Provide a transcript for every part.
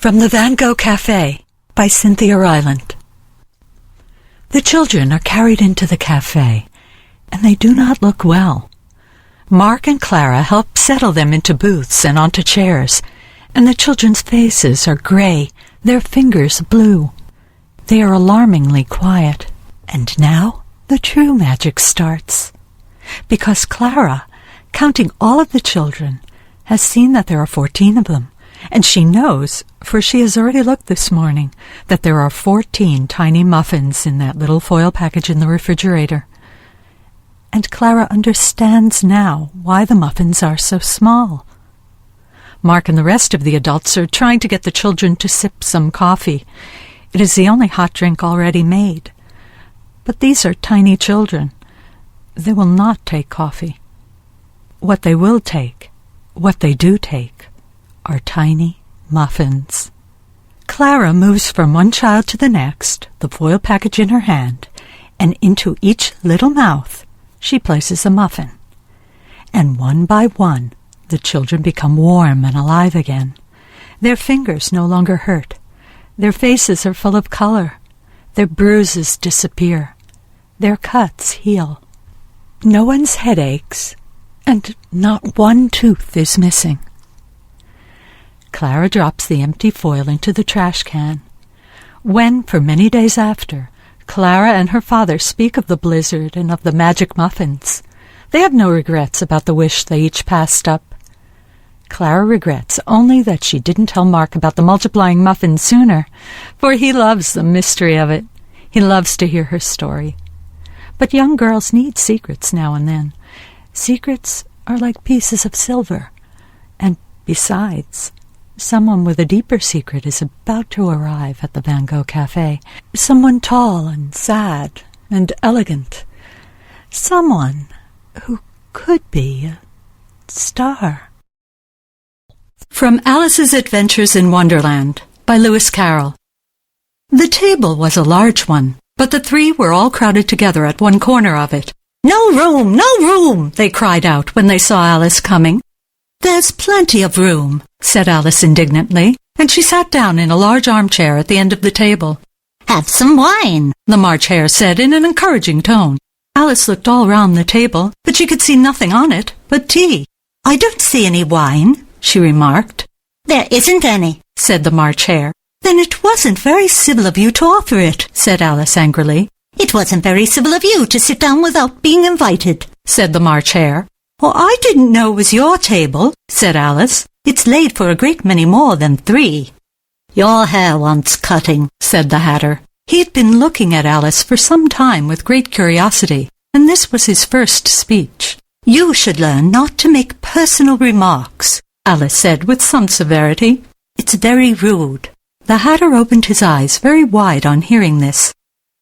From the Van Gogh Cafe by Cynthia Ryland. The children are carried into the cafe, and they do not look well. Mark and Clara help settle them into booths and onto chairs, and the children's faces are gray, their fingers blue. They are alarmingly quiet. And now the true magic starts. Because Clara, counting all of the children, has seen that there are 14 of them. And she knows, for she has already looked this morning, that there are 14 tiny muffins in that little foil package in the refrigerator. And Clara understands now why the muffins are so small. Mark and the rest of the adults are trying to get the children to sip some coffee. It is the only hot drink already made. But these are tiny children. They will not take coffee. What they will take, what they do take, are tiny muffins. Clara moves from one child to the next, the foil package in her hand, and into each little mouth she places a muffin. And one by one, the children become warm and alive again. Their fingers no longer hurt. Their faces are full of color. Their bruises disappear. Their cuts heal. No one's head aches, and not one tooth is missing. Clara drops the empty foil into the trash can. When, for many days after, Clara and her father speak of the blizzard and of the magic muffins, they have no regrets about the wish they each passed up. Clara regrets only that she didn't tell Mark about the multiplying muffins sooner, for he loves the mystery of it. He loves to hear her story. But young girls need secrets now and then. Secrets are like pieces of silver. And besides, someone with a deeper secret is about to arrive at the Van Gogh Cafe. Someone tall and sad and elegant. Someone who could be a star. From Alice's Adventures in Wonderland by Lewis Carroll. The table was a large one, but the three were all crowded together at one corner of it. "No room! No room!" they cried out when they saw Alice coming. "There's plenty of room," said Alice indignantly, and she sat down in a large armchair at the end of the table. "Have some wine," the March Hare said in an encouraging tone. Alice looked all round the table, but she could see nothing on it but tea. "I don't see any wine," she remarked. "There isn't any," said the March Hare. "Then it wasn't very civil of you to offer it," said Alice angrily. "It wasn't very civil of you to sit down without being invited," said the March Hare. "Oh, I didn't know it was your table," said Alice. "It's laid for a great many more than 3. "Your hair wants cutting," said the Hatter. He had been looking at Alice for some time with great curiosity, and this was his first speech. "You should learn not to make personal remarks," Alice said with some severity. "It's very rude." The Hatter opened his eyes very wide on hearing this,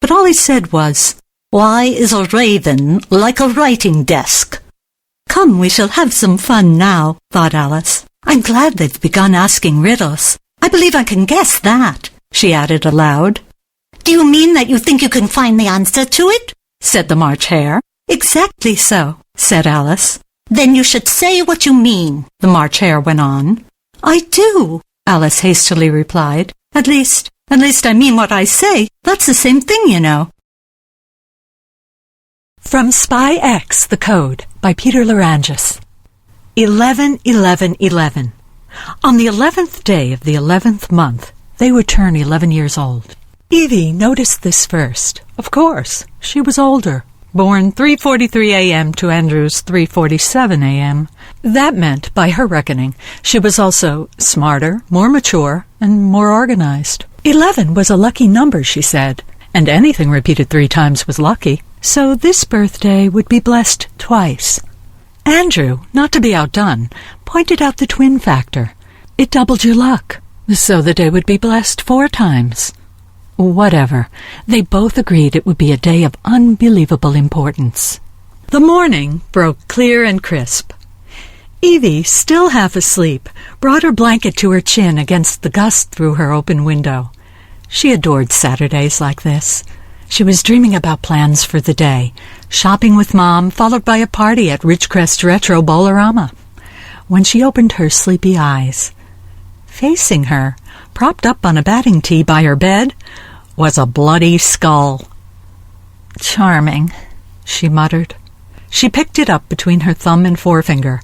but all he said was, "Why is a raven like a writing desk?" "Come, we shall have some fun now," thought Alice. "I'm glad they've begun asking riddles. I believe I can guess that," she added aloud. "Do you mean that you think you can find the answer to it?" said the March Hare. "Exactly so," said Alice. "Then you should say what you mean," the March Hare went on. "I do," Alice hastily replied. At least I mean what I say. That's the same thing, you know." From Spy X, The Code by Peter Larangis. 11-11-11. On the 11th day of the 11th month, they would turn 11 years old. Evie noticed this first. Of course, she was older. Born 3:43 a.m. to Andrew's 3:47 a.m. That meant, by her reckoning, she was also smarter, more mature, and more organized. 11 was a lucky number, she said, and anything repeated 3 times was lucky, so this birthday would be blessed twice. Andrew, not to be outdone, pointed out the twin factor. It doubled your luck, so the day would be blessed 4 times. Whatever. They both agreed it would be a day of unbelievable importance. The morning broke clear and crisp. Evie, still half asleep, brought her blanket to her chin against the gust through her open window. She adored Saturdays like this. She was dreaming about plans for the day, shopping with Mom, followed by a party at Ridgecrest Retro Bowlerama. When she opened her sleepy eyes, facing her, propped up on a batting tee by her bed, was a bloody skull. "Charming," she muttered. She picked it up between her thumb and forefinger.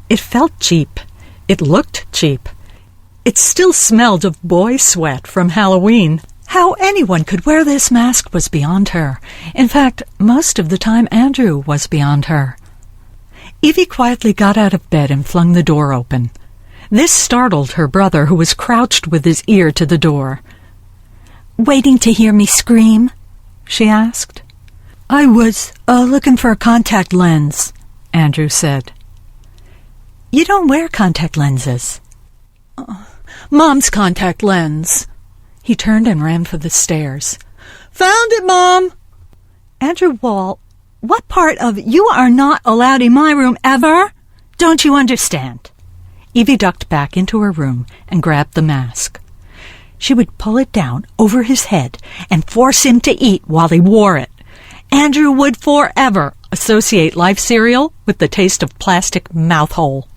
It felt cheap. It looked cheap. It still smelled of boy sweat from Halloween. How anyone could wear this mask was beyond her. In fact, most of the time Andrew was beyond her. Evie quietly got out of bed and flung the door open. This startled her brother, who was crouched with his ear to the door. "Waiting to hear me scream?" she asked. "I was looking for a contact lens," Andrew said. "You don't wear contact lenses." "Mom's contact lens." He turned and ran for the stairs. "Found it, Mom!" "Andrew Wall, what part of 'you are not allowed in my room ever' don't you understand?" Evie ducked back into her room and grabbed the mask. She would pull it down over his head and force him to eat while he wore it. Andrew would forever associate life cereal with the taste of plastic mouth hole.